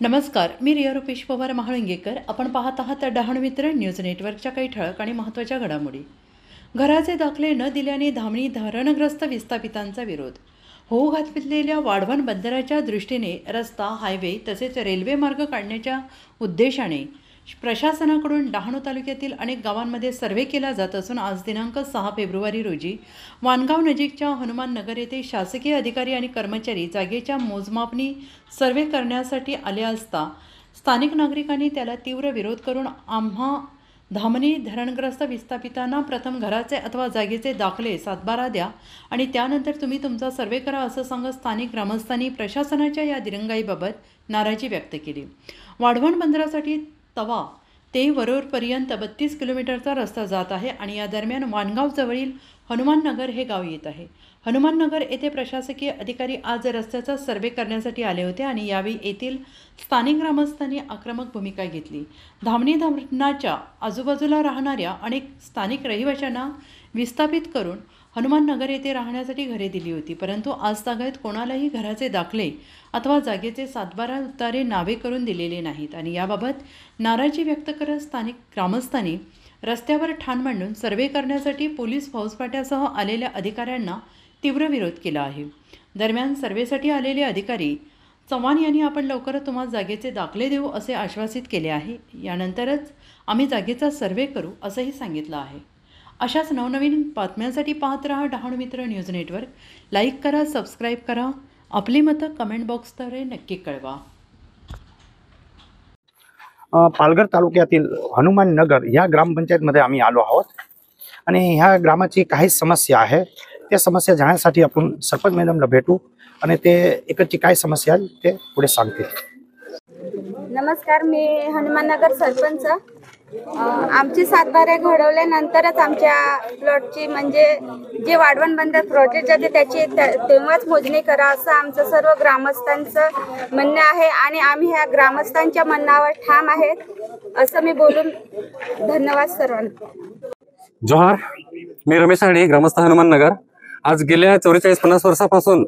नमस्कार, मी रिया रुपेश पवार महाळुंगेकर. आपण पाहत आहात डहाणू मित्र न्यूज नेटवर्कच्या काही ठळक आणि महत्त्वाच्या घडामोडी. घराचे दाखले न दिल्याने धामणी धरणग्रस्त विस्थापितांचा विरोध. होऊ घातलेल्या वाढवण बंदराच्या दृष्टीने रस्ता, हायवे तसेच रेल्वे मार्ग काढण्याच्या उद्देशाने प्रशासनाकडून डहाणू तालुक्यातील अनेक गावांमध्ये सर्वे केला जात असून आज दिनांक 6 फेब्रुवारी रोजी वानगाव नजीकच्या हनुमान नगर येथे शासकीय अधिकारी आणि कर्मचारी जागेच्या मोजमापणी सर्वे करण्यासाठी आले असता स्थानिक नागरिकांनी त्याला तीव्र विरोध करून आम्हा धामणी धरणग्रस्त विस्थापितांना प्रथम घराचे अथवा जागेचे दाखले सातबारा द्या आणि त्यानंतर तुम्ही तुमचा सर्वे करा असं सांगत स्थानिक ग्रामस्थांनी प्रशासनाच्या या दिरंगाईबाबत नाराजी व्यक्त केली. वाढवण बंदरासाठी तवा ते वरोरपर्यंत 32 किलोमीटरचा रस्ता जात आहे आणि या दरम्यान वानगाव जवळील हनुमान नगर हे गाव येत आहे. हनुमान नगर येथे प्रशासकीय अधिकारी आज रस्त्याचा सर्वे करण्यासाठी आले होते आणि यावेळी येथील स्थानिक ग्रामस्थांनी आक्रमक भूमिका घेतली. धामणी धरणाच्या आजूबाजूला राहणाऱ्या अनेक स्थानिक रहिवाशांना विस्थापित करून हनुमान नगर येथे राहण्यासाठी घरे दिली होती, परंतु आज तागायत कोणालाही घराचे दाखले अथवा जागेचे सातबारा उतारे नावे करून दिलेले नाहीत आणि याबाबत नाराजी व्यक्त करत स्थानिक ग्रामस्थांनी रस्त्यावर ठाण मांडून सर्वे करण्यासाठी पोलीस फौजफाट्यासह आलेल्या अधिकाऱ्यांना तीव्र विरोध केला आहे. दरम्यान सर्वेसाठी आलेले अधिकारी चव्हाण यांनी आपण लवकरच तुम्हाला जागेचे दाखले देऊ असे आश्वासित केले आहे. यानंतरच आम्ही जागेचा सर्वे करू असंही सांगितलं आहे. अशाच नवनवीन बातम्यांसाठी पाहत रहा डहाणू मित्र न्यूज नेटवर्क. लाईक करा, सबस्क्राईब करा, आपली मतं कमेंट बॉक्सद्वारे नक्की कळवा. पालघर तालुक्यातील हनुमान नगर या ग्रामपंचायतमध्ये आम्ही आलो आहोत आणि ह्या ग्रामाची काही समस्या आहे. त्या समस्या जाण्यासाठी आपण सरपंच मॅडमला भेटू आणि ते इकडची काय समस्या आहे ते पुढे सांगतील. नमस्कार, मी हनुमाननगर सरपंच. आमची सातबारे घडवल्यानंतरच आमच्या प्लॉटची म्हणजे जे वाढवण बंदर प्रोजेक्ट जाते त्याची तेव्हाच मोजणी करा असं आमचं सर्व ग्रामस्थांचं म्हणणं आहे आणि आम्ही ह्या ग्रामस्थांच्या म्हणण्यावर ठाम आहेत असं मी बोलून धन्यवाद सर्वांना. जोहार, मी रमेश आडे, ग्रामस्थ हनुमान नगर. आज गेल्या 44-50 वर्षापासून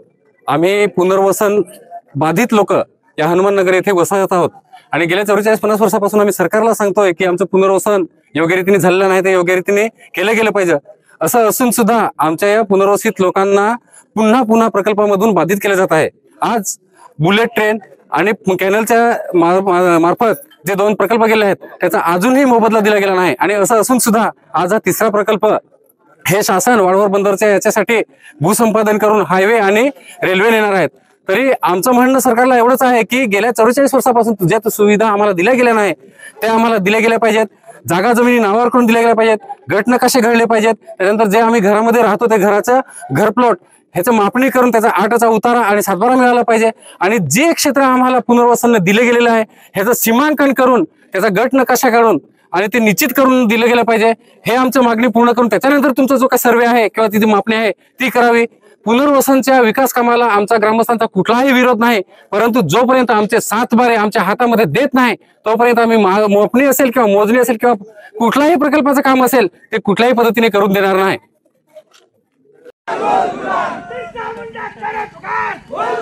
आम्ही पुनर्वसन बाधित लोक या हनुमान नगर येथे वसत आहोत आणि गेल्या 44-50 वर्षापासून आम्ही सरकारला सांगतोय की आमचं पुनर्वसन योग्य रीतीने झालेलं नाही, ते योग्य रीतीने केलं गेलं पाहिजे. असं असून सुद्धा आमच्या या पुनर्वसित लोकांना पुन्हा प्रकल्पामधून बाधित केलं जात आहे. आज बुलेट ट्रेन आणि कॅनलच्या मार्फत जे 2 प्रकल्प गेले आहेत त्याचा अजूनही मोबदला दिला गेला नाही आणि असं असून सुद्धा आज हा 3रा प्रकल्प हे शासन वाढवण बंदरच्या याच्यासाठी भूसंपादन करून हायवे आणि रेल्वे नेणार आहेत. तरी आमचं म्हणणं सरकारला एवढंच आहे की गेल्या 44 वर्षापासून ज्या सुविधा आम्हाला दिल्या गेल्या नाही त्या आम्हाला दिल्या गेल्या पाहिजेत. जागा जमिनी नावावर करून दिल्या गेल्या पाहिजेत. गट नकाशे घडले पाहिजेत. त्यानंतर जे आम्ही घरामध्ये राहतो ते घराचं घरप्लॉट ह्याचं मापणी करून त्याचा 8चा उतारा आणि सातबारा मिळाला पाहिजे आणि जे क्षेत्र आम्हाला पुनर्वसन दिले गेलेलं आहे ह्याचं सीमांकन करून त्याचा गट नकाशा काढून आणि ते निश्चित करून दिलं गेलं पाहिजे. हे आमचं मागणी पूर्ण करून त्याच्यानंतर तुमचा जो काही सर्वे आहे किंवा तिथे मापणी आहे ती करावी. पुनर्वसनच्या विकास कामाला आमचा ग्रामस्थांचा कुठलाही विरोध नाही, परंतु जोपर्यंत आमचे सातबारे आमच्या हातामध्ये देत नाही तोपर्यंत आम्ही मापणी असेल किंवा मोजणी असेल किंवा कुठल्याही प्रकल्पाचं काम असेल ते कुठल्याही पद्धतीने करून देणार नाही. बोल